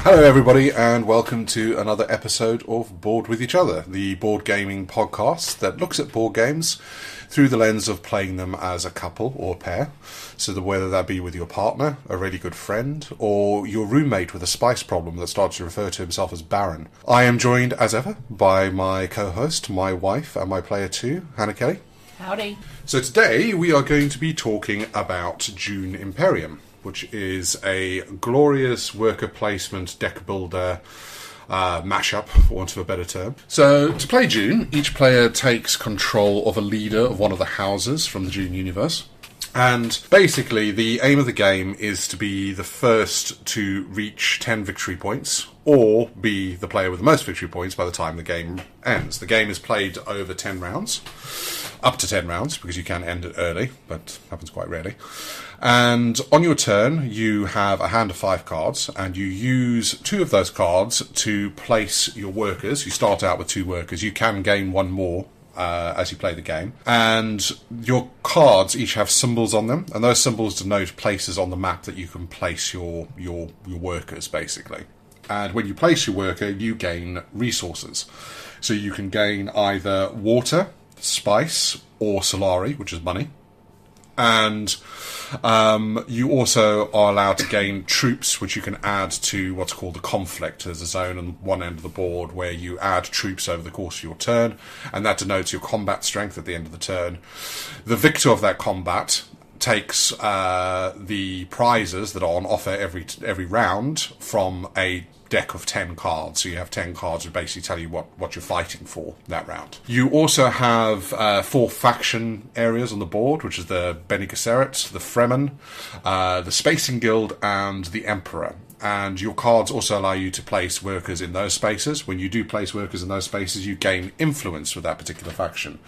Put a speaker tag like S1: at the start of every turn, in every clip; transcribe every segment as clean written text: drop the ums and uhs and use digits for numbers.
S1: Hello everybody and welcome to another episode of Board With Each Other, the board gaming podcast that looks at board games through the lens of playing them as a couple or pair. So that whether that be with your partner, a really good friend, or your roommate with a spice problem that starts to refer to himself as Baron. I am joined as ever by my co-host, my wife and my player too, Hannah Kelly.
S2: Howdy.
S1: So today we are going to be talking about Dune Imperium, which is a glorious worker placement deck builder mashup, for want of a better term. So, to play Dune, each player takes control of a leader of one of the houses from the Dune universe. And basically, the aim of the game is to be the first to reach 10 victory points, or be the player with the most victory points by the time the game ends. The game is played over 10 rounds, up to 10 rounds, because you can end it early, but happens quite rarely. And on your turn, you have a hand of 5 cards, and you use 2 of those cards to place your workers. You start out with 2 workers. You can gain 1 more as you play the game. And your cards each have symbols on them, and those symbols denote places on the map that you can place your workers, basically. And when you place your worker, you gain resources. So you can gain either water, spice, or solari, which is money. And you also are allowed to gain troops, which you can add to what's called the conflict. There's a zone on one end of the board where you add troops over the course of your turn, and that denotes your combat strength at the end of the turn. The victor of that combat takes the prizes that are on offer every round from a deck of 10 cards. So you have 10 cards that basically tell you what you're fighting for that round. You also have 4 faction areas on the board, which is the Bene Gesserit, the Fremen, the Spacing Guild, and the Emperor. And your cards also allow you to place workers in those spaces. When you do place workers in those spaces, you gain influence with that particular faction.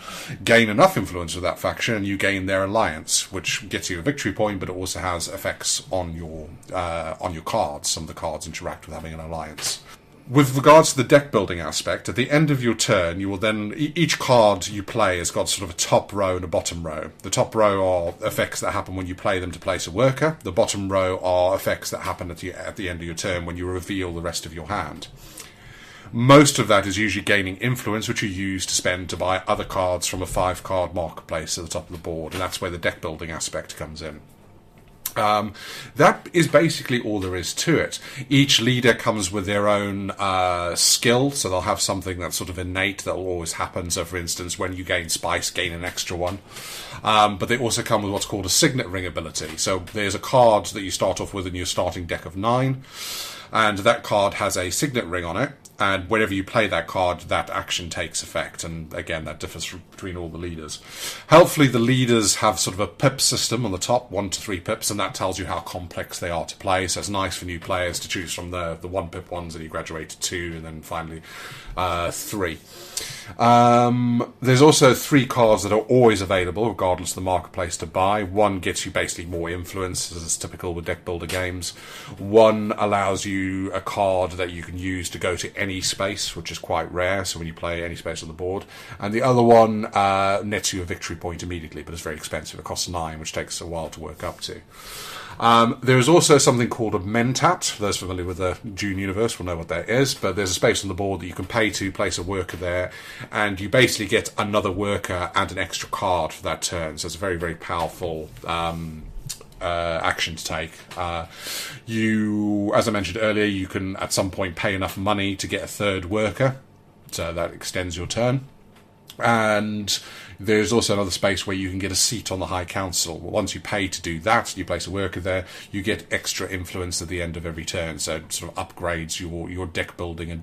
S1: Gain enough influence with that faction, and you gain their alliance, which gets you a victory point, but it also has effects on your cards. Some of the cards interact with having an alliance. With regards to the deck building aspect, at the end of your turn, you will then... Each card you play has got sort of a top row and a bottom row. The top row are effects that happen when you play them to place a worker. The bottom row are effects that happen at the end of your turn when you reveal the rest of your hand. Most of that is usually gaining influence, which you use to spend to buy other cards from a 5-card marketplace at the top of the board, and that's where the deck building aspect comes in. That is basically all there is to it. Each leader comes with their own skill, so they'll have something that's sort of innate that will always happen. So, for instance, when you gain spice, gain an extra one. But they also come with what's called a signet ring ability. So there's a card that you start off with in your starting deck of 9, and that card has a signet ring on it. And whenever you play that card, that action takes effect. And again, that differs between all the leaders. Helpfully, the leaders have sort of a pip system on the top, 1 to 3 pips, and that tells you how complex they are to play. So it's nice for new players to choose from the 1 pip ones, and you graduate to 2, and then finally 3. There's also 3 cards that are always available, regardless of the marketplace to buy. 1 gets you basically more influence, as is typical with deck builder games. 1 allows you a card that you can use to go to any space, which is quite rare, so when you play any space on the board. And the other one nets you a victory point immediately, but it's very expensive. It costs 9, which takes a while to work up to. There is also something called a mentat. Those familiar with the Dune universe will know what that is, but there's a space on the board that you can pay to place a worker there, and you basically get another worker and an extra card for that turn. So it's a very, very powerful action to take. As I mentioned earlier, you can at some point pay enough money to get a 3rd worker, so that extends your turn. And there's also another space where you can get a seat on the High Council. Once you pay to do that, you place a worker there, you get extra influence at the end of every turn, so it sort of upgrades your deck building and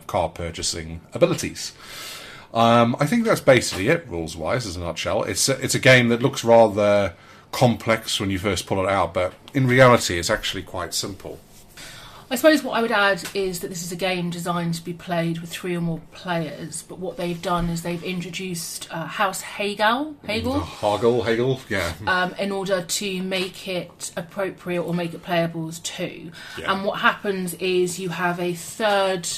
S1: card purchasing abilities. I think that's basically it, rules-wise, as a nutshell. It's a game that looks rather complex when you first pull it out, but in reality it's actually quite simple.
S2: I suppose what I would add is that this is a game designed to be played with 3 or more players, but what they've done is they've introduced House Hagel,
S1: yeah.
S2: In order to make it appropriate or make it playable as 2. Yeah. And what happens is you have a third...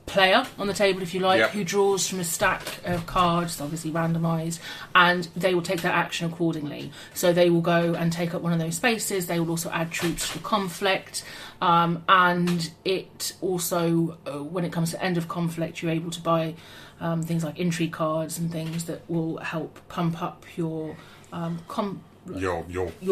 S2: player on the table, if you like,
S1: Yep.
S2: who draws from a stack of cards, obviously randomised, and they will take their action accordingly. So they will go and take up one of those spaces. They will also add troops to the conflict, and it also, when it comes to end of conflict, you're able to buy things like intrigue cards and things that will help pump up your
S1: Your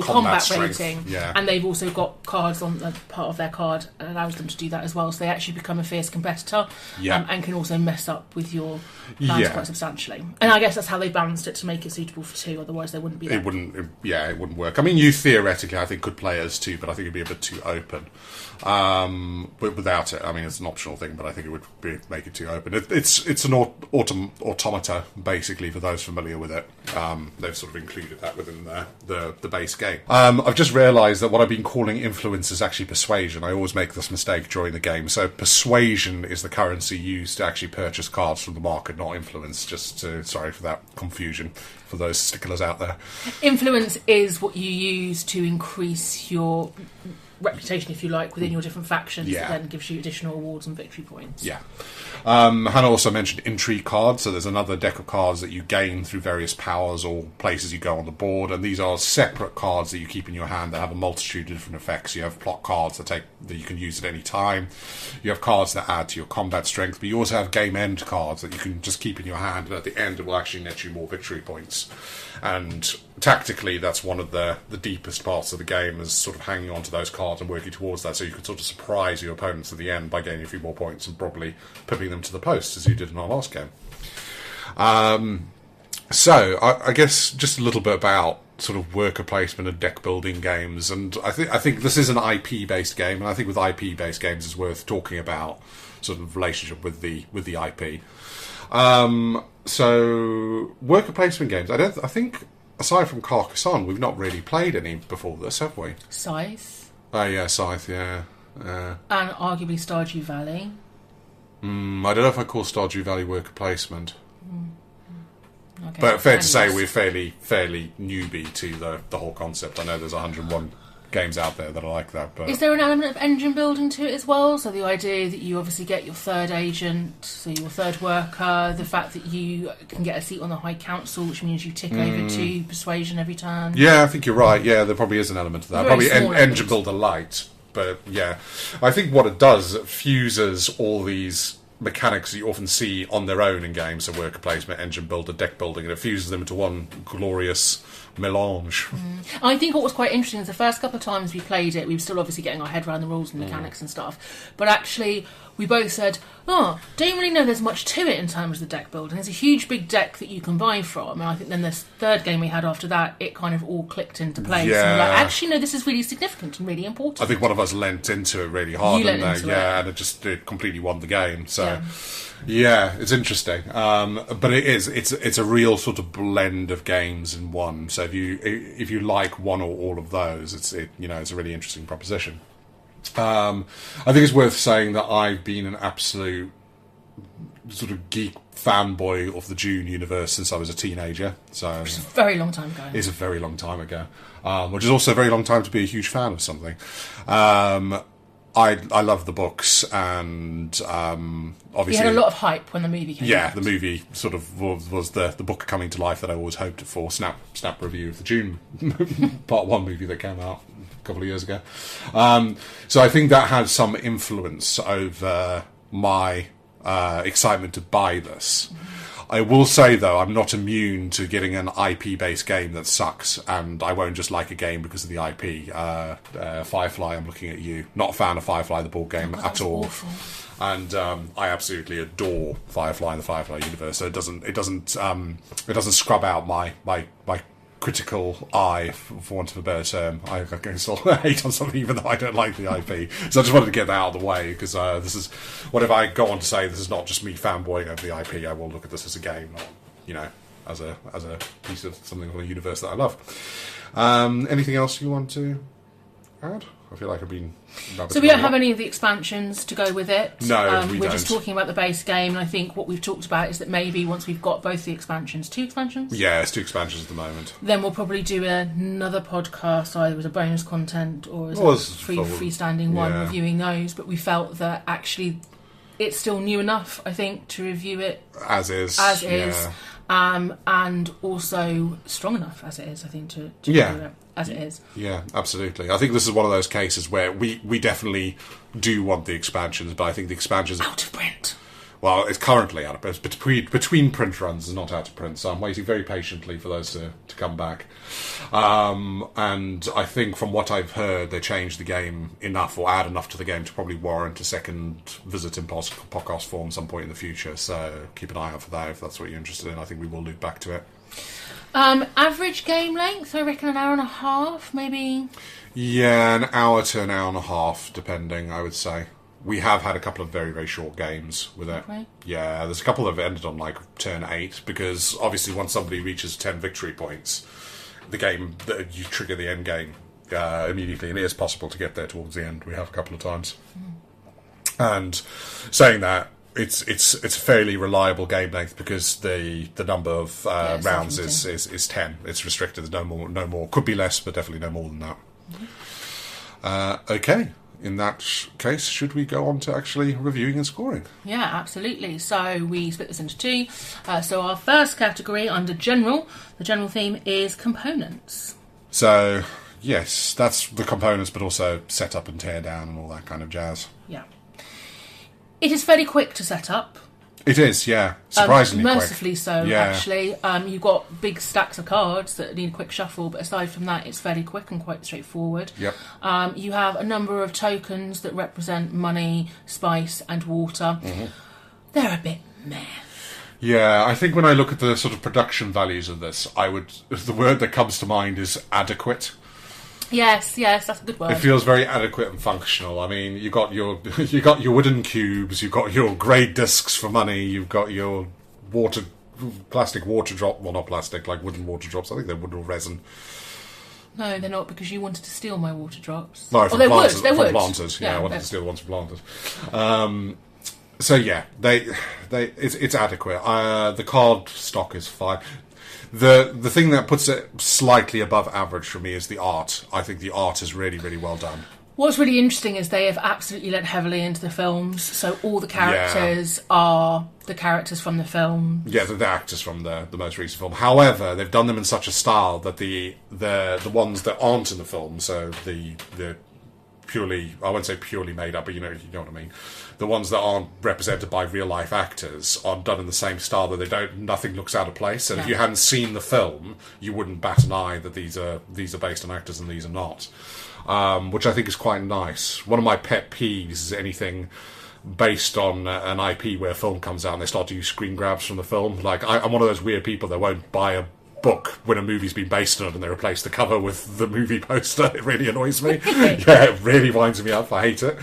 S2: combat
S1: strength.
S2: rating,
S1: Yeah.
S2: and they've also got cards on part of their card that allows them to do that as well. So they actually become a fierce competitor,
S1: Yeah.
S2: and can also mess up with your plans
S1: Yeah.
S2: quite substantially. And I guess that's how they balanced it to make it suitable for 2. Otherwise, they wouldn't be.
S1: It wouldn't work. I mean, you theoretically, I think, could play as 2, but I think it'd be a bit too open. But without it, I mean, it's an optional thing, but I think it would make it too open. It's an automata, basically, for those familiar with it. They've sort of included that within the base game. I've just realised that what I've been calling influence is actually persuasion. I always make this mistake during the game. So persuasion is the currency used to actually purchase cards from the market, not influence. Sorry for that confusion for those sticklers out there.
S2: Influence is what you use to increase your reputation, if you like, within your different factions.
S1: Yeah.
S2: That then gives you additional awards and victory points.
S1: Yeah. Hannah also mentioned intrigue cards, so there's another deck of cards that you gain through various powers or places you go on the board, and these are separate cards that you keep in your hand that have a multitude of different effects. You have plot cards that you can use at any time. You have cards that add to your combat strength, but you also have game end cards that you can just keep in your hand, and at the end it will actually net you more victory points. And tactically, that's one of the deepest parts of the game, is sort of hanging on to those cards and working towards that, so you can sort of surprise your opponents at the end by gaining a few more points and probably putting them to the post, as you did in our last game. So I guess just a little bit about sort of worker placement and deck building games, and I think this is an IP based game, and I think with IP based games it's worth talking about sort of relationship with the IP. So worker placement games, I think aside from Carcassonne, we've not really played any before this, have we?
S2: Scythe.
S1: Oh yeah, Scythe, yeah.
S2: And arguably Stardew Valley.
S1: I don't know if I call Stardew Valley worker placement.
S2: Okay.
S1: But fair to say we're fairly newbie to the whole concept. I know there's 101 games out there that are like that. But
S2: is there an element of engine building to it as well? So the idea that you obviously get your third agent, so your third worker, the fact that you can get a seat on the High Council, which means you tick over 2 persuasion every turn.
S1: Yeah, I think you're right. Yeah, there probably is an element of that.
S2: Very
S1: Probably
S2: small
S1: engine builder light. But yeah, I think what it does, it fuses all these mechanics that you often see on their own in games, so worker placement, engine builder, deck building, and it fuses them into one glorious melange.
S2: I think what was quite interesting is the first couple of times we played it, we were still obviously getting our head around the rules and mechanics and stuff, but actually we both said, don't really know there's much to it in terms of the deck building. There's a huge big deck that you can buy from, and I think then this third game we had after that, it kind of all clicked into place.
S1: Yeah.
S2: And we're like, actually no, this is really significant and really important.
S1: I think one of us leant into it really hard,
S2: You leant into it.
S1: and it completely won the game. So yeah, it's interesting. But it's a real sort of blend of games in one. So if you like one or all of those, it's a really interesting proposition. I think it's worth saying that I've been an absolute sort of geek fanboy of the Dune universe since I was a teenager. So
S2: It's a very long time ago.
S1: it's a very long time ago, which is also a very long time to be a huge fan of something. I love the books, and
S2: You
S1: obviously
S2: had a lot of hype when the movie came out.
S1: yeah, the movie sort of was the book coming to life that I always hoped for. Snap review of the Dune Part 1 movie that came out a couple of years ago. So I think that had some influence over my excitement to buy this. I will say, though, I'm not immune to getting an IP-based game that sucks, and I won't just like a game because of the IP. Firefly, I'm looking at you. Not a fan of Firefly, the board game,
S2: God,
S1: at all.
S2: awful.
S1: And I absolutely adore Firefly and the Firefly universe. So it doesn't scrub out my critical eye, for want of a better term. I can still hate on something even though I don't like the IP. So I just wanted to get that out of the way, because this is, whatever I go on to say, this is not just me fanboying over the IP. I will look at this as a game, not, as a piece of something from a universe that I love. Anything else you want to add? I feel like I've been...
S2: So we don't have any of the expansions to go with it.
S1: No, we
S2: we're
S1: don't.
S2: just talking about the base game, and I think what we've talked about is that maybe once we've got both the expansions, 2 expansions?
S1: Yeah, it's 2 expansions at the moment.
S2: Then we'll probably do another podcast, either as a bonus content or as
S1: Or
S2: a
S1: as full-
S2: freestanding one,
S1: yeah.
S2: reviewing those. But we felt that actually it's still new enough, I think, to review it
S1: as is.
S2: And also strong enough as it is, I think, to review it as it is. Yeah,
S1: absolutely. I think this is one of those cases where we definitely do want the expansions, but I think the expansions...
S2: Out of print.
S1: Well, it's currently out of print. Between print runs is not out of print, so I'm waiting very patiently for those to come back. And I think from what I've heard, they changed the game enough, or add enough to the game to probably warrant a second visit in podcast form some point in the future. So keep an eye out for that if that's what you're interested in. I think we will loop back to it.
S2: Average game length, I reckon an hour and a half, maybe?
S1: Yeah, an hour to an hour and a half, depending, I would say. We have had a couple of very, very short games with it.
S2: Okay.
S1: Yeah, there's a couple that have ended on like turn 8, because obviously once somebody reaches 10 victory points, the game, you trigger the end game immediately, and it is possible to get there towards the end. We have a couple of times. And saying that, it's a fairly reliable game length, because the number of rounds is 10. It's restricted. There's no more. Could be less, but definitely no more than that. Okay. In that case, should we go on to actually reviewing and scoring?
S2: Yeah, absolutely. So we split this into two. So our first category under general, the general theme is components.
S1: So, yes, that's the components, but also set up and tear down and all that kind of jazz.
S2: Yeah. It is fairly quick to set up.
S1: It is, yeah. Surprisingly quick.
S2: Mercifully so, actually. You've got big stacks of cards that need a quick shuffle, but aside from that, it's fairly quick and quite straightforward.
S1: Yep.
S2: You have a number of tokens that represent money, spice, and water. Mm-hmm. They're a bit meh.
S1: Yeah, I think when I look at the sort of production values of this, the word that comes to mind is adequate.
S2: Yes, that's a good word.
S1: It feels very adequate and functional. I mean, you got your wooden cubes, you've got your grey discs for money, you've got your plastic water drop. Well, not plastic, like wooden water drops. I think they're wood or resin.
S2: No, they're not, because you wanted to steal my water drops.
S1: No,
S2: they would.
S1: Planters. Yeah, I wanted to steal the ones from planters. So yeah, it's adequate. The card stock is fine. The thing that puts it slightly above average for me is the art. I think the art is really, really well done.
S2: What's really interesting is they have absolutely led heavily into the films, so all the characters are the characters from the film.
S1: Yeah, the actors from the most recent film. However, they've done them in such a style that the ones that aren't in the film, so the purely, I won't say purely made up, but you know what I mean. The ones that aren't represented by real life actors are done in the same style that nothing looks out of place. And if you hadn't seen the film, you wouldn't bat an eye that these are based on actors and these are not. Which I think is quite nice. One of my pet peeves is anything based on an IP where a film comes out and they start to use screen grabs from the film. Like, I'm one of those weird people that won't buy a book when a movie's been based on it and they replace the cover with the movie poster. It really annoys me. Yeah, it really winds me up. I hate it.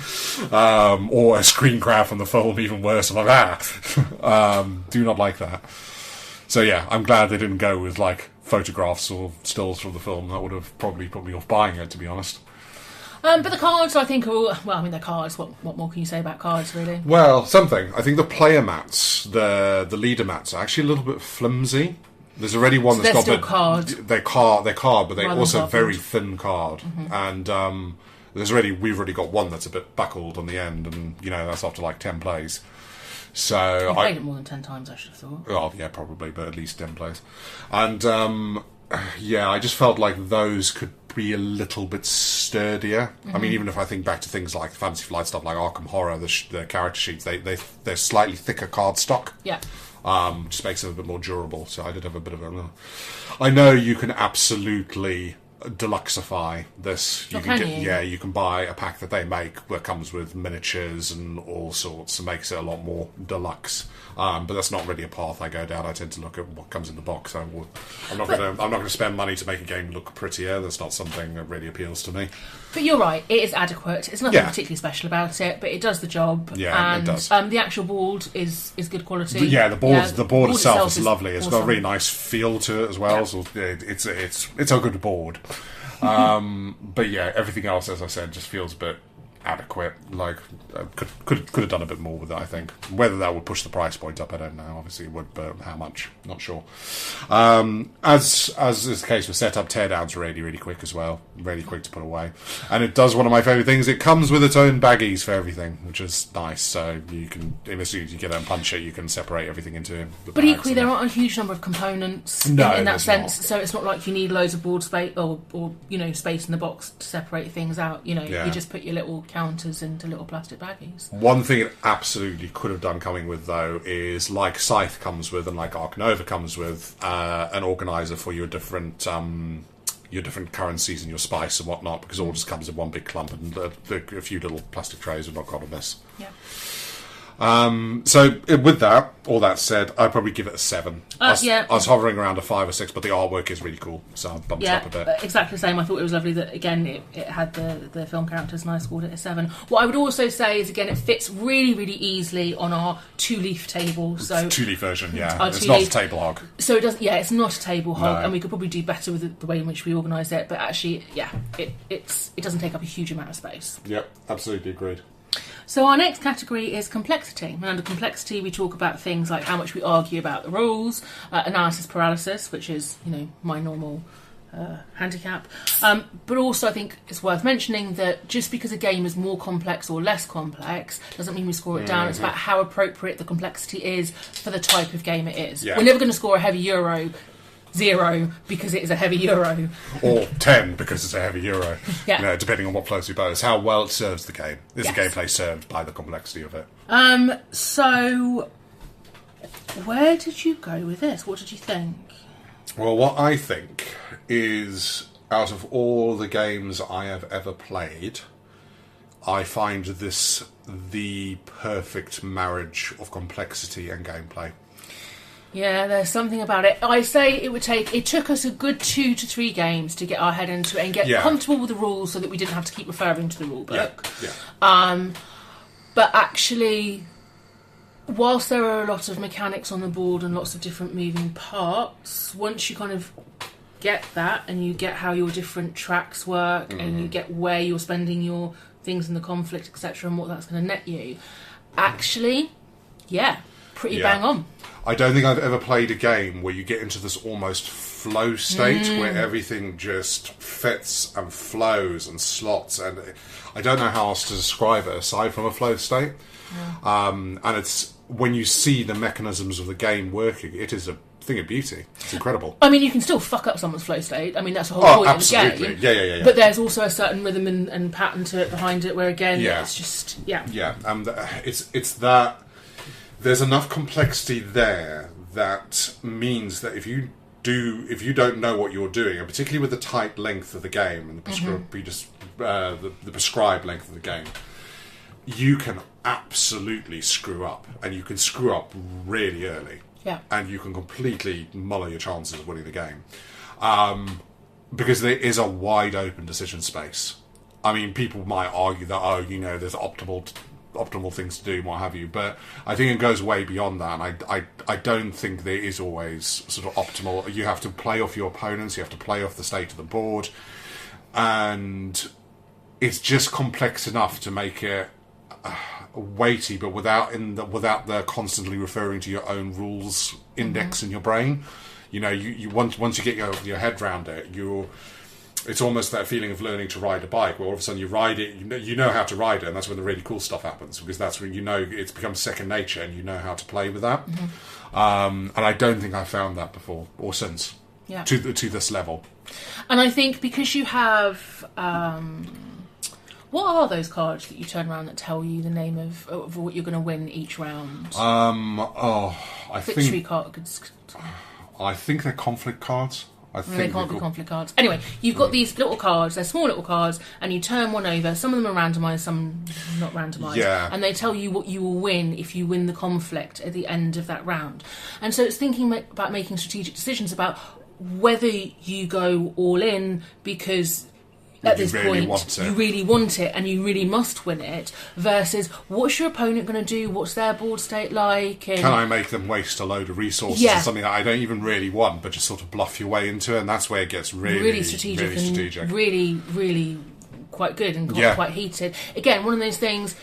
S1: Or a screen grab from the film, even worse. I'm like, do not like that. So yeah, I'm glad they didn't go with like photographs or stills from the film. That would have probably put me off buying it, to be honest.
S2: But the cards, I think, they're cards. What more can you say about cards, really?
S1: Well, something. I think the player mats, the leader mats, are actually a little bit flimsy. There's already one that's got...
S2: They're still card.
S1: They're card, but they're
S2: Rather
S1: also very thin card. Mm-hmm. And we've already got one that's a bit buckled on the end, and, that's after like 10 plays. So
S2: You've played it more than 10 times, I should have thought.
S1: Oh, yeah, probably, but at least 10 plays. And, I just felt like those could be a little bit sturdier. Mm-hmm. I mean, even if I think back to things like Fantasy Flight stuff like Arkham Horror, the character sheets, they're slightly thicker cardstock.
S2: Yeah.
S1: Just makes them a bit more durable. So I did have a bit of a... I know you can absolutely deluxify this. You can buy a pack that they make that comes with miniatures and all sorts and makes it a lot more deluxe. But that's not really a path I go down. I tend to look at what comes in the box. I'm not going to spend money to make a game look prettier. That's not something that really appeals to me.
S2: But you're right, it is adequate. It's nothing particularly special about it, but it does the job.
S1: Yeah, it does.
S2: The actual board is good quality.
S1: The board itself is lovely. It's
S2: awesome.
S1: got a really nice feel to it as well. Yeah. So it's a good board. But yeah, everything else, as I said, just feels a bit adequate. Like, could have done a bit more with it, I think. Whether that would push the price point up, I don't know. Obviously it would, but how much? Not sure. As is the case with setup, teardowns are really, really quick as well. Really quick to put away. And it does one of my favourite things. It comes with its own baggies for everything, which is nice. So you can, as soon as you get out and punch it, you can separate everything into the
S2: But equally, there aren't a huge number of components in that sense.
S1: Not.
S2: So it's not like you need loads of board space or space in the box to separate things out. You just put your little counters into little plastic baggies.
S1: One thing it absolutely could have done coming with, though, is like Scythe comes with and like Arc Nova comes with, an organizer for your different currencies and your spice and whatnot, because it all just comes in one big clump, and a few little plastic trays would not got on this.
S2: Yeah.
S1: So with that, all that said, I'd probably give it a 7. I was hovering around a 5 or 6, but the artwork is really cool, so I bumped it up a bit.
S2: Exactly the same. I thought it was lovely that, again, it had the film characters, and I scored it a 7. What I would also say is, again, it fits really, really easily on our 2-leaf table. So
S1: it's a 2-leaf version, yeah. It's not a table hog.
S2: So it doesn't. Yeah, it's not a table hog,
S1: No.
S2: and we could probably do better with the way in which we organise it. But actually, yeah, it doesn't take up a huge amount of space.
S1: Yep, absolutely agreed.
S2: So our next category is complexity. And under complexity, we talk about things like how much we argue about the rules, analysis paralysis, which is, my normal handicap. But also I think it's worth mentioning that just because a game is more complex or less complex doesn't mean we score it down. It's about how appropriate the complexity is for the type of game it is.
S1: Yeah.
S2: We're never going to score a heavy Euro 0 because it is a heavy Euro.
S1: Or 10 because it's a heavy Euro.
S2: Yeah.
S1: Depending on what floats your boat. It's how well it serves the game. Is the gameplay served by the complexity of it?
S2: So where did you go with this? What did you think?
S1: Well, what I think is, out of all the games I have ever played, I find this the perfect marriage of complexity and gameplay.
S2: Yeah, there's something about it. I say it took us a good 2 to 3 games to get our head into it and get comfortable with the rules so that we didn't have to keep referring to the rule book.
S1: Yeah.
S2: But actually, whilst there are a lot of mechanics on the board and lots of different moving parts, once you kind of get that and you get how your different tracks work and you get where you're spending your things in the conflict, etc., and what that's going to net you, actually, pretty bang on.
S1: I don't think I've ever played a game where you get into this almost flow state where everything just fits and flows and slots, and I don't know how else to describe it aside from a flow state. And it's when you see the mechanisms of the game working, it is a thing of beauty. It's incredible.
S2: I mean, you can still fuck up someone's flow state. I mean, that's the whole point
S1: absolutely.
S2: of the game.
S1: Yeah.
S2: But there's also a certain rhythm and pattern to it behind it where, again, it's just,
S1: Yeah, it's that there's enough complexity there that means that if you don't know what you're doing, and particularly with the tight length of the game and the prescribed length of the game, you can absolutely screw up, and you can screw up really early.
S2: Yeah.
S1: And you can completely muller your chances of winning the game. Because there is a wide open decision space. I mean, people might argue that, there's optimal things to do and what have you, but I think it goes way beyond that, and I don't think there is always sort of optimal. You have to play off your opponents, you have to play off the state of the board, and it's just complex enough to make it weighty, but without the constantly referring to your own rules index in your brain. You once you get your head around it, it's almost that feeling of learning to ride a bike, where all of a sudden you ride it, you know how to ride it, and that's when the really cool stuff happens, because that's when it's become second nature and you know how to play with that. And I don't think I found that before or since to this level.
S2: And I think because you have what are those cards that you turn around that tell you the name of what you're going to win each round? Victory cards.
S1: I think they're conflict cards.
S2: They can't be conflict cards. Anyway, you've got these little cards, they're small little cards, and you turn one over. Some of them are randomised, some not randomised.
S1: Yeah.
S2: And they tell you what you will win if you win the conflict at the end of that round. And so it's thinking about making strategic decisions about whether you go all in because at this point you really want it and you really must win it, versus what's your opponent going to do, what's their board state like, and
S1: can I make them waste a load of resources on something that I don't even really want, but just sort of bluff your way into it, and that's where it gets really strategic
S2: and really quite good and got quite heated. Again, one of those things.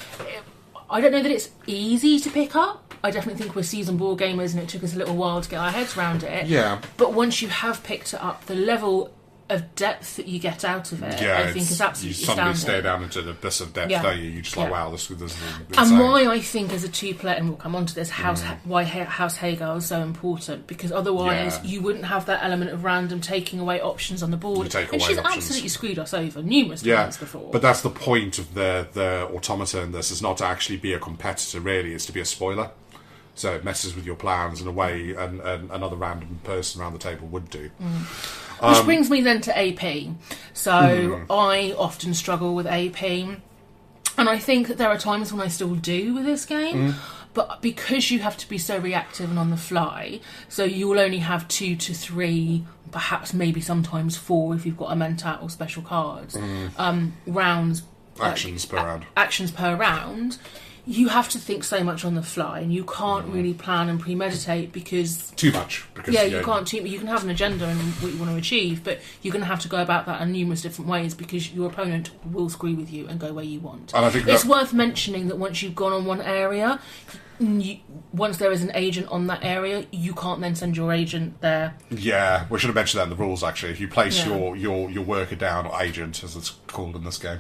S2: I don't know that it's easy to pick up. I definitely think we're seasoned board gamers, and it took us a little while to get our heads around it.
S1: Yeah.
S2: But once you have picked it up, the level of depth that you get out of it, I think is absolutely astounding.
S1: You suddenly stare down into the abyss of depth, don't you? You're just like, wow, this is insane.
S2: And why I think as a two-player, and we'll come on to this, why House Hagar is so important, because otherwise you wouldn't have that element of random taking away options on the board. And she's absolutely screwed us over numerous times before.
S1: But that's the point of the automata in this, is not to actually be a competitor, really. It's to be a spoiler. So it messes with your plans in a way another random person around the table would do.
S2: Which brings me then to AP. So I often struggle with AP, and I think that there are times when I still do with this game, but because you have to be so reactive and on the fly, so you will only have 2 to 3, perhaps maybe sometimes 4 if you've got a mentat or special cards, rounds.
S1: Actions
S2: per round. You have to think so much on the fly, and you can't really plan and premeditate because
S1: too much. Because,
S2: you can't. You can have an agenda and what you want to achieve, but you're going to have to go about that in numerous different ways because your opponent will screw with you and go where you want.
S1: And I think
S2: it's worth mentioning that once you've gone on one area, once there is an agent on that area, you can't then send your agent there.
S1: Yeah, we should have mentioned that in the rules. Actually, if you place your worker down, or agent as it's called in this game,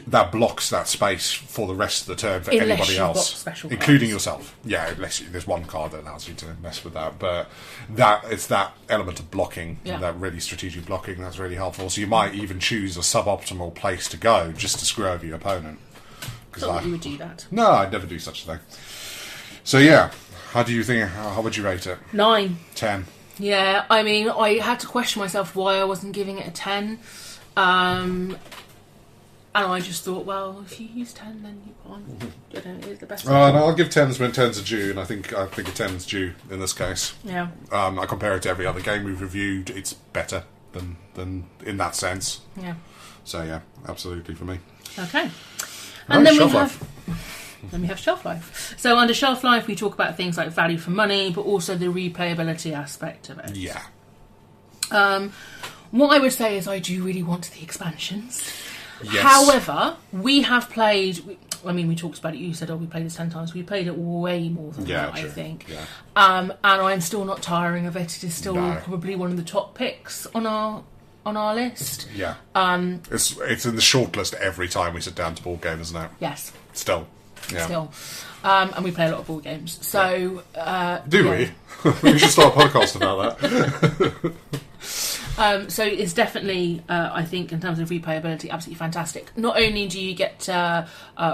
S1: that blocks that space for the rest of the turn for anybody else, including yourself. Yeah, unless there's one card that allows you to mess with that. But it's that element of blocking, that really strategic blocking, that's really helpful. So you might even choose a suboptimal place to go just to screw over your opponent.
S2: Thought you would do that.
S1: No, I'd never do such a thing. So yeah, how do you think? How would you rate it?
S2: 9.
S1: 10.
S2: Yeah, I mean, I had to question myself why I wasn't giving it a 10. And I just thought, well, if you use 10, then you can't. I don't know, it's the best.
S1: No, I'll give 10s when 10s are due, and I think a 10's due in this case.
S2: Yeah.
S1: I compare it to every other game we've reviewed. It's better than in that sense.
S2: Yeah.
S1: So yeah, absolutely for me.
S2: Okay. And then we have shelf life. So under shelf life, we talk about things like value for money, but also the replayability aspect of it.
S1: Yeah.
S2: What I would say is I do really want the expansions.
S1: Yes.
S2: However, we have played... I mean, we talked about it. You said, we played it 10 times. We played it way more than that,
S1: true.
S2: I think.
S1: Yeah.
S2: And I'm still not tiring of it. It is still probably one of the top picks on our list.
S1: Yeah. It's in the shortlist every time we sit down to board game, isn't it?
S2: Yes.
S1: Still. Yeah.
S2: Still. And we play a lot of board games. So...
S1: Do we? We should start a podcast about that.
S2: So it's definitely, I think, in terms of replayability, absolutely fantastic. Not only do you get to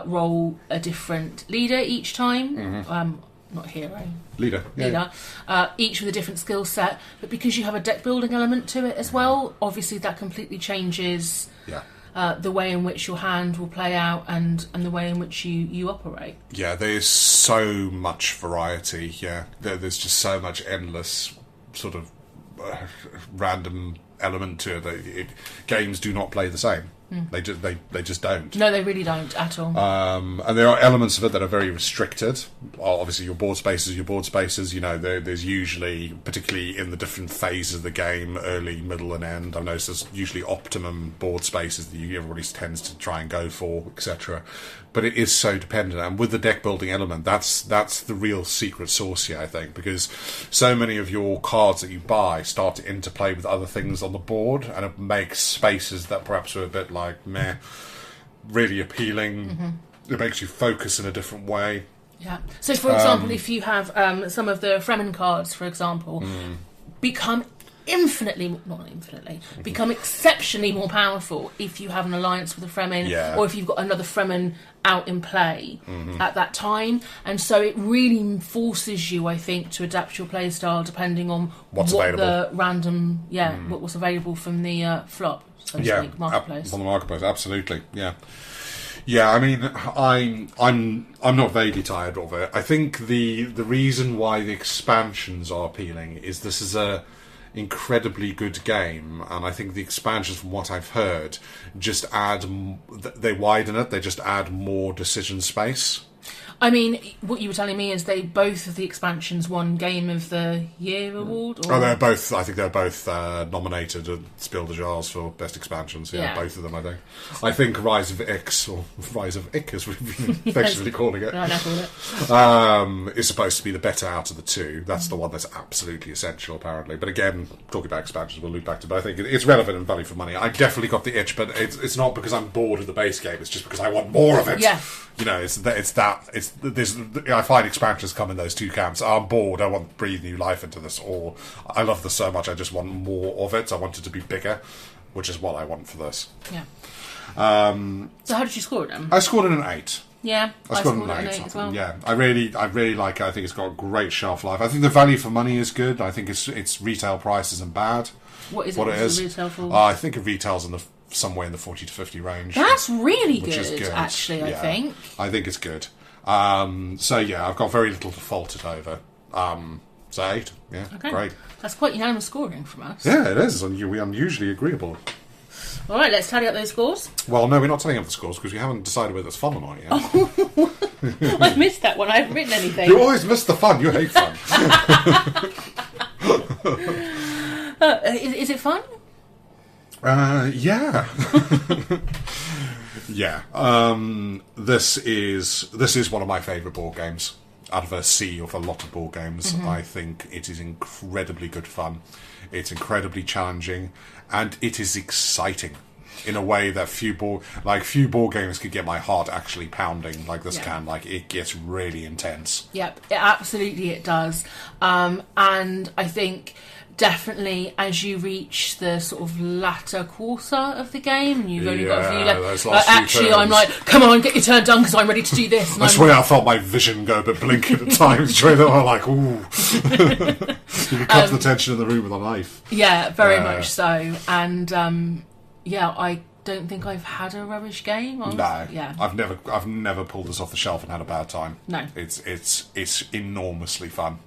S2: roll a different leader each time, not hero,
S1: leader,
S2: each with a different skill set, but because you have a deck building element to it as well, obviously that completely changes the way in which your hand will play out and the way in which you operate.
S1: Yeah, there's so much variety. Yeah, there's just so much endless sort of random element to it. Games do not play the same. They just don't.
S2: No, they really don't at all.
S1: And there are elements of it that are very restricted. Obviously, your board spaces. You know, there's usually, particularly in the different phases of the game, early, middle, and end. I've noticed there's usually optimum board spaces that everybody tends to try and go for, etc. But it is so dependent, and with the deck building element, that's the real secret sauce here, I think, because so many of your cards that you buy start to interplay with other things on the board, and it makes spaces that perhaps are a bit like meh really appealing. It makes you focus in a different way.
S2: Yeah. So, for example, if you have some of the Fremen cards, for example, become become exceptionally more powerful if you have an alliance with a Fremen, or if you've got another Fremen out in play at that time. And so it really forces you, I think, to adapt your play style depending on what's the random, what's available from the flop, so to speak, marketplace.
S1: On the marketplace, absolutely, yeah. Yeah, I mean, I'm not vaguely tired of it. I think the reason why the expansions are appealing is this is a incredibly good game, and I think the expansions, from what I've heard, just they widen it. They just add more decision space
S2: I mean, what you were telling me is both of the expansions won Game of the Year award? Or?
S1: Oh, they're both. I think they're both nominated at Spiel des Jahres for best expansions. Yeah, both of them. I think Rise of Ix, or Rise of Ick, as we've been affectionately calling it, is supposed to be the better out of the two. That's the one that's absolutely essential, apparently. But again, talking about expansions, we'll loop back to. But I think it's relevant and value for money. I definitely got the itch, but it's not because I'm bored of the base game. It's just because I want more of it.
S2: Yeah.
S1: You know, I find expansions come in those two camps. I'm bored, I want to breathe new life into this, or I love this so much I just want more of it. I want it to be bigger, which is what I want for this.
S2: Yeah. So how did you score it then?
S1: I scored it an 8.
S2: Yeah,
S1: I scored it an 8
S2: as well.
S1: Yeah, I really like it. I think it's got a great shelf life. I think the value for money is good. I think its retail price isn't bad.
S2: What is it retail for?
S1: I think it retails somewhere in the 40 to 50 range.
S2: That's really
S1: which is good,
S2: actually,
S1: yeah. I think it's good. So yeah, I've got very little to fault it over. So 8, yeah, okay. Great.
S2: That's quite unanimous scoring from us.
S1: Yeah, it is. We're unusually agreeable.
S2: All right, let's tally up those scores.
S1: Well, no, we're not tallying up the scores because we haven't decided whether it's fun or not yet.
S2: Oh, I missed that one. I haven't written anything.
S1: You always miss the fun. You hate fun.
S2: Is it fun?
S1: Yeah. Yeah. This is one of my favourite board games out of a sea of a lot of board games. Mm-hmm. I think it is incredibly good fun. It's incredibly challenging, and it is exciting in a way that few board games could get my heart actually pounding like this can. Like, it gets really intense.
S2: Yep, absolutely it does. And I think definitely as you reach the sort of latter quarter of the game, you've only got a few left. Actually, I'm like, come on, get your turn done because I'm ready to do this. And
S1: I swear I felt my vision go a bit blinking at times. During that, I'm like, ooh. You can cut the tension in the room with a knife.
S2: Yeah, very much so. And I don't think I've had a rubbish game.
S1: Yeah. I've never pulled this off the shelf and had a bad time.
S2: No.
S1: It's enormously fun.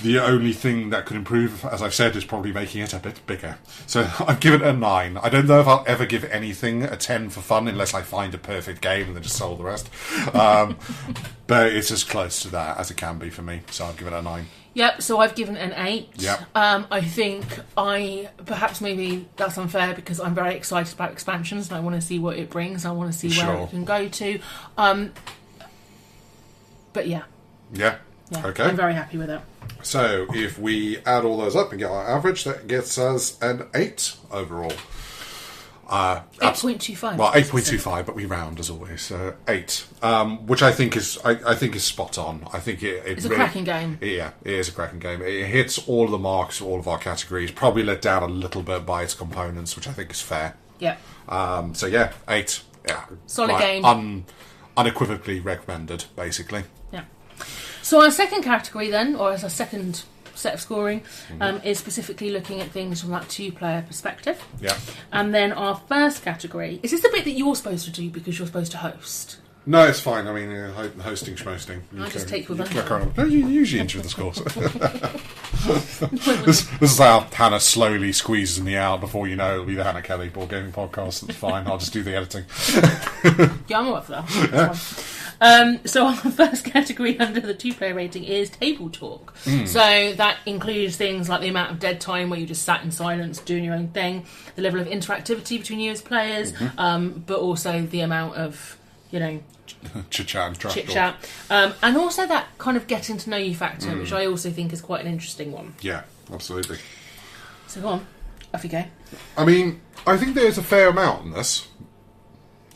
S1: The only thing that could improve, as I've said, is probably making it a bit bigger. So I've given it a 9. I don't know if I'll ever give anything a 10 for fun unless I find a perfect game and then just sell the rest. But it's as close to that as it can be for me. So I've given it a 9.
S2: Yep, so I've given it an 8.
S1: Yep.
S2: I think perhaps maybe that's unfair because I'm very excited about expansions and I want to see what it brings. I want to see where it can go to. But yeah.
S1: Yeah. Okay.
S2: I'm very happy with it.
S1: So if we add all those up and get our average, that gets us an 8 overall.
S2: 8.25.
S1: Well, 8.25, but we round as always. So 8, which I think is spot on. I think it's
S2: a cracking game.
S1: Yeah, it is a cracking game. It hits all of the marks, all of our categories. Probably let down a little bit by its components, which I think is fair.
S2: Yeah.
S1: So yeah, 8. Yeah.
S2: Solid game.
S1: Unequivocally recommended, basically.
S2: Yeah. So our second category then, or as our second set of scoring, is specifically looking at things from that 2-player perspective.
S1: Yeah.
S2: And then our first category, is this the bit that you're supposed to do because you're supposed to host?
S1: No, it's fine. I mean, hosting, schmosting.
S2: I just take your thunder.
S1: No, you usually enter the scores. This is how Hannah slowly squeezes me out before you know it'll be the Hannah Kelly Board Gaming Podcast. That's fine. I'll just do the editing.
S2: Yeah, I'm all up for that. So our first category under the 2-player rating is table talk. So that includes things like the amount of dead time where you just sat in silence doing your own thing, the level of interactivity between you as players, but also the amount of, chit-chat. And also that kind of getting to know you factor, which I also think is quite an interesting one.
S1: Yeah, absolutely.
S2: So go on, off you go.
S1: I mean, I think there's a fair amount in this.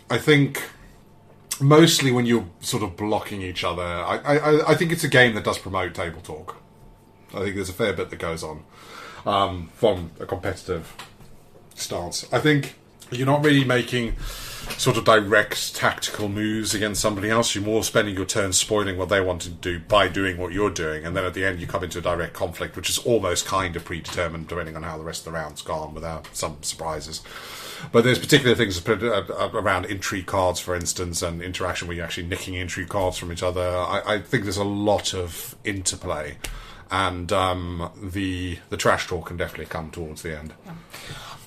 S1: I think mostly when you're sort of blocking each other, I think it's a game that does promote table talk. I think there's a fair bit that goes on from a competitive stance. I think you're not really making sort of direct tactical moves against somebody else. You're more spending your turn spoiling what they want to do by doing what you're doing, and then at the end you come into a direct conflict, which is almost kind of predetermined depending on how the rest of the round's gone without some surprises. But there's particular things around intrigue cards, for instance, and interaction where you're actually nicking intrigue cards from each other. I think there's a lot of interplay, and the trash talk can definitely come towards the end.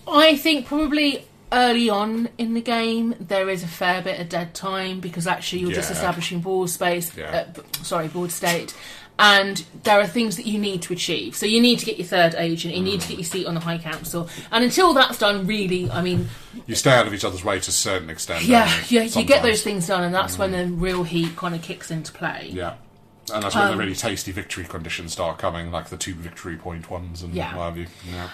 S2: I think probably early on in the game, there is a fair bit of dead time because actually you're just establishing board space. Board state. And there are things that you need to achieve. So you need to get your third agent, you need to get your seat on the High Council. And until that's done, really, I mean...
S1: You stay out of each other's way to a certain extent.
S2: You get those things done, and that's when the real heat kind of kicks into play.
S1: Yeah. And that's when the really tasty victory conditions start coming, like the 2 victory point ones and what have you. Yeah.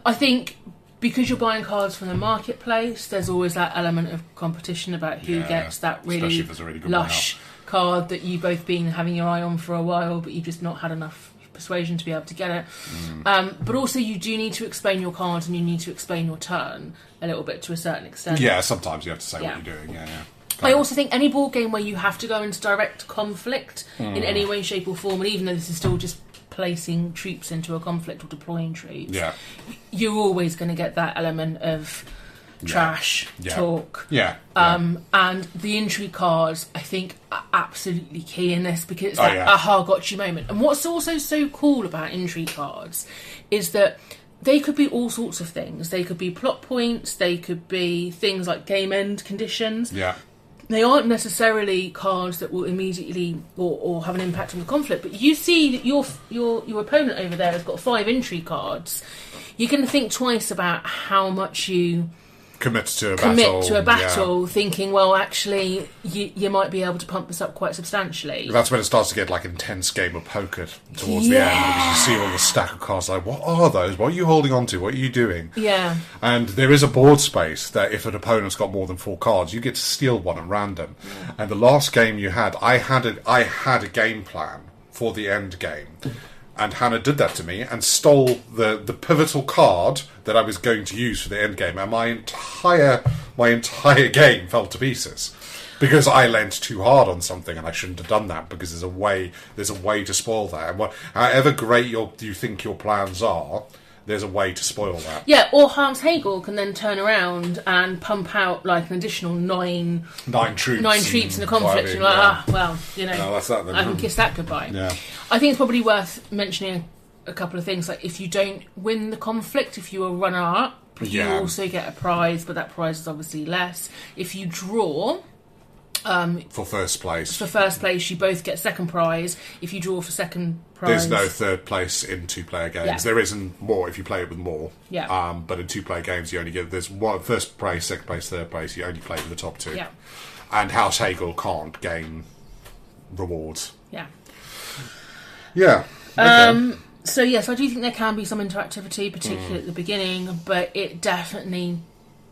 S2: I think... Because you're buying cards from the marketplace, there's always that element of competition about who gets that really, lush card that you've both been having your eye on for a while, but you've just not had enough persuasion to be able to get it. But also you do need to explain your cards and you need to explain your turn a little bit to a certain extent.
S1: Yeah, sometimes you have to say what you're doing.
S2: I also think any board game where you have to go into direct conflict in any way, shape or form, and even though this is still just placing troops into a conflict or deploying troops, you're always going to get that element of trash talk. And the intrigue cards, I think, are absolutely key in this because it's that aha gotcha moment. And what's also so cool about intrigue cards is that they could be all sorts of things. They could be plot points, they could be things like game end conditions. They aren't necessarily cards that will immediately or have an impact on the conflict, but you see that your opponent over there has got 5 intrigue cards. You're going to think twice about how much you
S1: commit to a battle,
S2: thinking, well, actually, you might be able to pump this up quite substantially.
S1: That's when it starts to get like intense game of poker towards the end, because you see all the stack of cards, like, what are those? What are you holding on to? What are you doing?
S2: Yeah.
S1: And there is a board space that if an opponent's got more than 4 cards, you get to steal one at random. And the last game you had, I had a game plan for the end game. And Hannah did that to me and stole the pivotal card that I was going to use for the end game, and my entire game fell to pieces because I leant too hard on something, and I shouldn't have done that because there's a way to spoil that. And however great you think your plans are, there's a way to spoil that.
S2: Yeah, or Hans Hagel can then turn around and pump out like an additional 9 troops in a conflict. And you're like, that's that then. I can kiss that goodbye.
S1: Yeah.
S2: I think it's probably worth mentioning a couple of things. Like if you don't win the conflict, if you're a runner-up, you also get a prize, but that prize is obviously less. If you draw...
S1: for first place,
S2: you both get second prize. If you draw for second prize,
S1: there's no third place in 2-player games. There isn't more if you play it with more. But in 2-player games, you only get first place, second place, third place. You only play with the top 2. And House Hagel can't gain rewards.
S2: So yes, I do think there can be some interactivity, particularly at the beginning, but it definitely.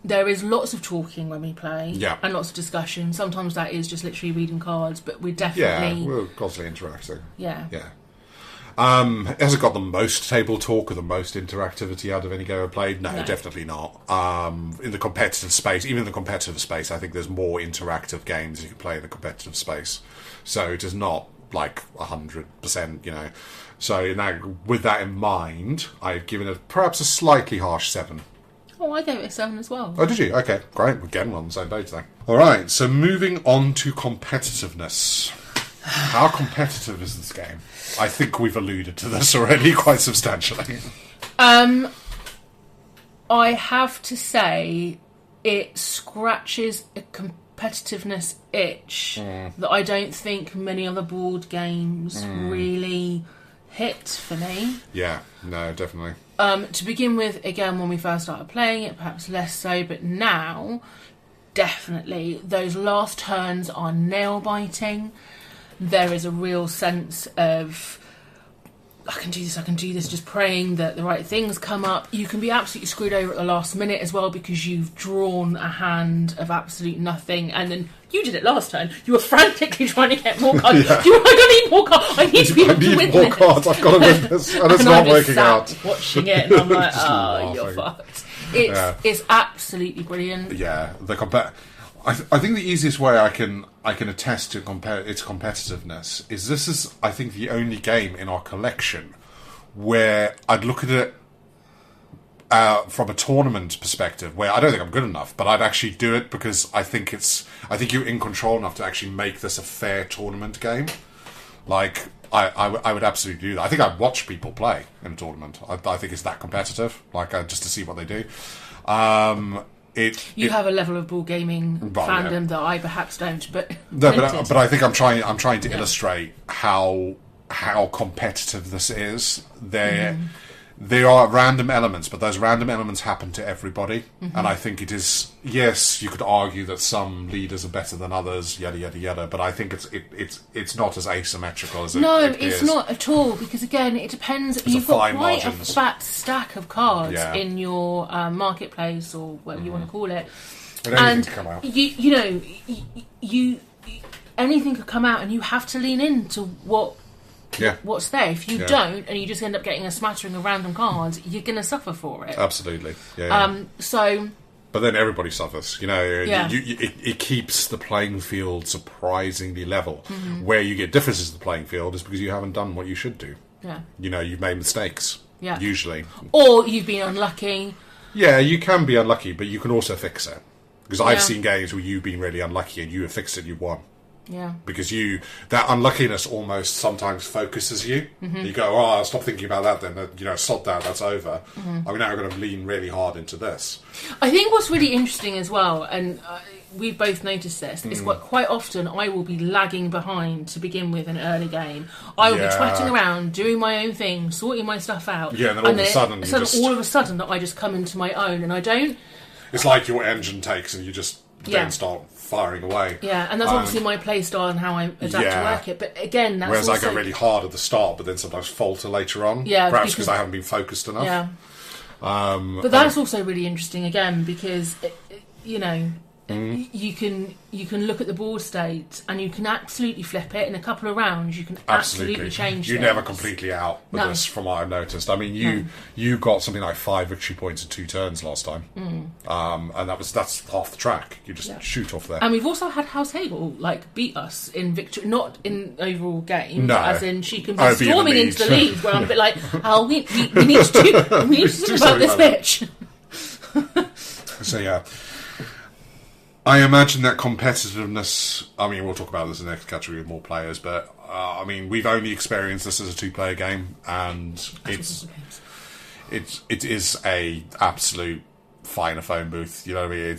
S2: There is lots of talking when we play, and lots of discussion. Sometimes that is just literally reading cards, but we're definitely...
S1: we're constantly interacting.
S2: Yeah.
S1: It hasn't got the most table talk or the most interactivity out of any game I've played. No, definitely not. In the competitive space, even in the competitive space, I think there's more interactive games you can play in the competitive space. So it is not like 100%, So with that in mind, I've given it perhaps a slightly harsh 7.
S2: Oh, I gave it a 7 as well.
S1: Oh, did you? Okay, great. Again, we're on the same page then. All right, so moving on to competitiveness. How competitive is this game? I think we've alluded to this already quite substantially.
S2: I have to say it scratches a competitiveness itch that I don't think many other board games really hit for me.
S1: Yeah, no, definitely.
S2: To begin with, again, when we first started playing it, perhaps less so, but now, definitely, those last turns are nail-biting. There is a real sense of, I can do this, just praying that the right things come up. You can be absolutely screwed over at the last minute as well because you've drawn a hand of absolute nothing, and then you did it last turn. You were frantically trying to get more cards. I don't need more cards. I need to be able to win
S1: more cards. I've got to win this, and it's not working out.
S2: Watching it, and I'm like, you're fucked. It's absolutely brilliant.
S1: Yeah, I think the easiest way I can attest to its competitiveness is this is, I think, the only game in our collection where I'd look at it from a tournament perspective, where I don't think I'm good enough, but I'd actually do it because I think you're in control enough to actually make this a fair tournament game. Like, I would absolutely do that. I think I'd watch people play in a tournament. I think it's that competitive, just to see what they do.
S2: You have a level of board gaming fandom that I perhaps don't, but
S1: I think I'm trying to illustrate how competitive this is. There are random elements, but those random elements happen to everybody, and I think it is. Yes, you could argue that some leaders are better than others, yada yada yada. But I think it's not as asymmetrical as
S2: it's not at all, because again, it depends. You've got quite a fat stack of cards in your marketplace, or whatever you want to call it,
S1: and come out.
S2: You anything could come out, and you have to lean into what's there. If you don't, and you just end up getting a smattering of random cards, you're going to suffer for it.
S1: Absolutely. But then everybody suffers. It keeps the playing field surprisingly level. Where you get differences in the playing field is because you haven't done what you should do.
S2: Yeah.
S1: You've made mistakes. Yeah. Usually.
S2: Or you've been unlucky.
S1: Yeah, you can be unlucky, but you can also fix it. Because I've seen games where you've been really unlucky and you have fixed it and you won.
S2: Yeah.
S1: Because that unluckiness almost sometimes focuses you. You go, I'll stop thinking about that then. Sod that, that's over. I'm now going to lean really hard into this.
S2: I think what's really interesting as well, and we've both noticed this, is quite often I will be lagging behind to begin with an early game. I will be twatting around, doing my own thing, sorting my stuff out.
S1: Yeah, and then all of a sudden
S2: I just come into my own, and I don't...
S1: It's like your engine takes and you just then start firing away.
S2: Yeah, and that's obviously my play style and how I adapt to work it. But again, that's
S1: whereas I go really hard at the start, but then sometimes falter later on.
S2: Yeah,
S1: perhaps because I haven't been focused enough.
S2: Yeah. But that's also really interesting again, because you can look at the board state and you can absolutely flip it in a couple of rounds. You can absolutely change it.
S1: You're never completely out with this, from what I've noticed. I mean, you got something like 5 victory points in 2 turns last time, and that's half the track. You just shoot off there.
S2: And we've also had House Hagel beat us in victory, not in overall game, but as in she can be storming into the lead. Where I'm a bit like, we need to do something about this bitch.
S1: So yeah. I imagine that competitiveness... I mean, we'll talk about this in the next category with more players, but, we've only experienced this as a 2-player game, and it is a absolute finer phone booth. You know what I mean?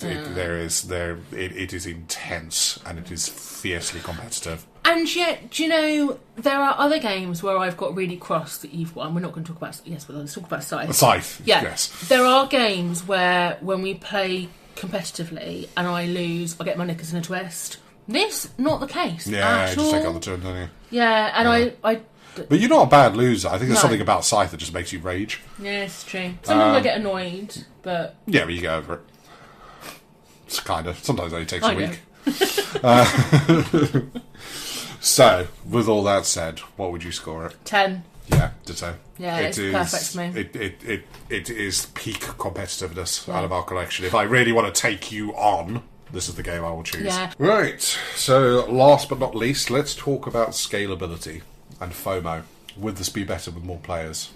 S1: It is intense, and it is fiercely competitive.
S2: And yet, do you know, there are other games where I've got really cross that you've won. We're not going to talk about... Yes, but let's talk about Scythe.
S1: Scythe, yes.
S2: There are games where, when we play competitively and I lose, I get my knickers in a twist. This, not the case.
S1: Yeah, you just take out the turn, don't you?
S2: Yeah, and I
S1: but you're not a bad loser. I think there's something about Scythe that just makes you rage.
S2: Yeah, it's true. Sometimes I get annoyed, but...
S1: Yeah, but you get over it. It's kind of... Sometimes it only takes a week. So, with all that said, what would you score it?
S2: 10.
S1: Yeah, ditto.
S2: Yeah, it's perfect for me.
S1: It is peak competitiveness out of our collection. If I really want to take you on, this is the game I will choose.
S2: Yeah.
S1: Right, so last but not least, let's talk about scalability and FOMO. Would this be better with more players?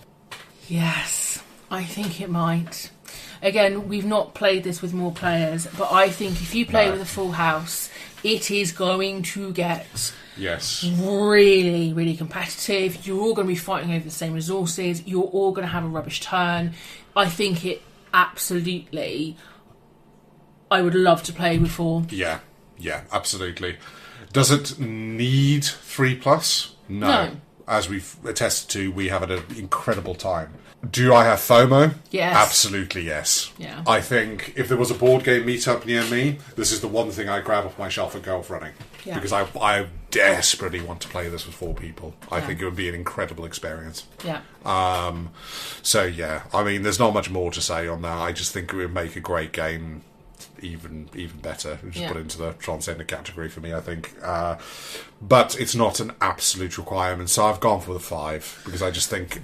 S2: Yes, I think it might. Again, we've not played this with more players, but I think if you play with a full house, it is going to get...
S1: Yes.
S2: Really, really competitive. You're all going to be fighting over the same resources. You're all going to have a rubbish turn. I think it absolutely... I would love to play with 4.
S1: Yeah, absolutely. Does it need 3+? No. As we've attested to, we have an incredible time. Do I have FOMO?
S2: Yes.
S1: Absolutely yes.
S2: Yeah.
S1: I think if there was a board game meetup near me, this is the one thing I grab off my shelf and go off running. Yeah. Because I desperately want to play this with 4 people. I think it would be an incredible experience.
S2: Yeah.
S1: So yeah, I mean, there's not much more to say on that. I just think it would make a great game even better. Just put it into the transcendent category for me, I think. But it's not an absolute requirement, so I've gone for the 5 because I just think,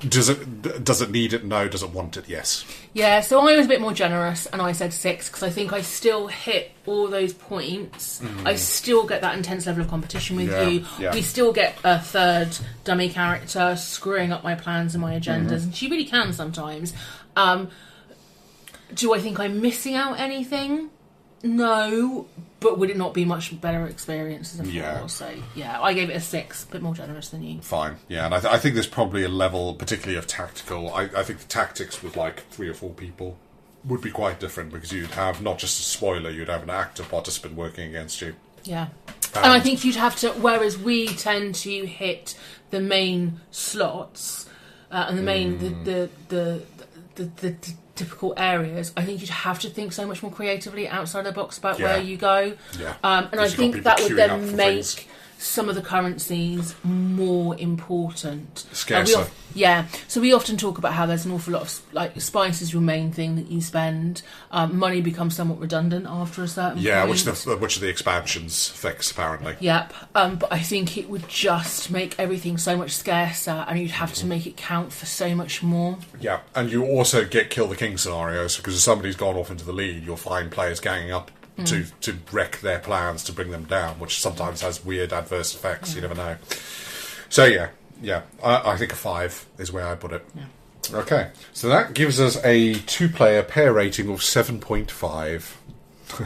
S1: does it need it? No. Does it want it? Yes. Yeah.
S2: So I was a bit more generous, and I said 6 because I think I still hit all those points. I still get that intense level of competition with you. Yeah. We still get a third dummy character screwing up my plans and my agendas, and she really can sometimes. Do I think I'm missing out anything? No, but would it not be much better experience as a 4?
S1: Yeah.
S2: So, yeah, I gave it a 6, a bit more generous than you.
S1: Fine, yeah, and I think there's probably a level, particularly of tactical. I think the tactics with 3 or 4 people would be quite different because you'd have not just a spoiler, you'd have an active participant working against you.
S2: Yeah. And I think you'd have to, whereas we tend to hit the main slots and the main, the typical areas, I think you'd have to think so much more creatively outside the box about where you go.
S1: Yeah.
S2: And I think that would then make some of the currencies more important.
S1: Scarcer.
S2: So we often talk about how there's an awful lot of, like, spice is your main thing that you spend. Money becomes somewhat redundant after a certain point.
S1: Which the expansions fix, apparently.
S2: Yep. But I think it would just make everything so much scarcer, and you'd have to make it count for so much more.
S1: Yeah, and you also get kill the king scenarios, because if somebody's gone off into the lead, you'll find players ganging up to wreck their plans to bring them down, which sometimes has weird adverse effects. You never know. So I think a 5 is where I put it. Yeah. Okay, so that gives us a 2-player pair rating of 7.5.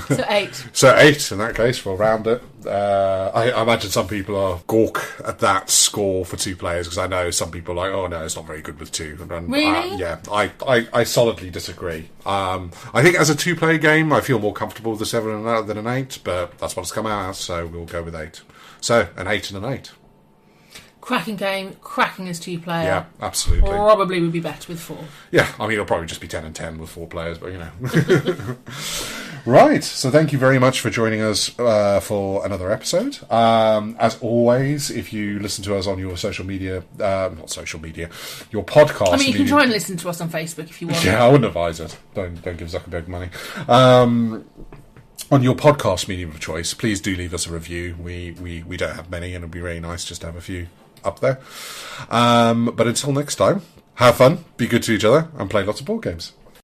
S2: So 8.
S1: So 8 in that case. We'll round it. I imagine some people are gawk at that score for 2 players, because I know some people are like, oh no, it's not very good with 2. And,
S2: really?
S1: I solidly disagree. I think as a 2-player game, I feel more comfortable with a 7 than an 8, but that's what it's come out as, so we'll go with 8. So an 8 and an 8.
S2: Cracking game, cracking as 2-player.
S1: Yeah, absolutely.
S2: Probably would be better with 4.
S1: Yeah, I mean, it'll probably just be 10 and 10 with 4 players, but you know. Right, so thank you very much for joining us for another episode. As always, if you listen to us on your social media, not social media, your podcast.
S2: I mean, you can try and listen to us on Facebook if you want.
S1: Yeah, I wouldn't advise it. Don't give Zuckerberg money. On your podcast medium of choice, please do leave us a review. We don't have many, and it'd be very nice just to have a few up there. But until next time, have fun, be good to each other, and play lots of board games.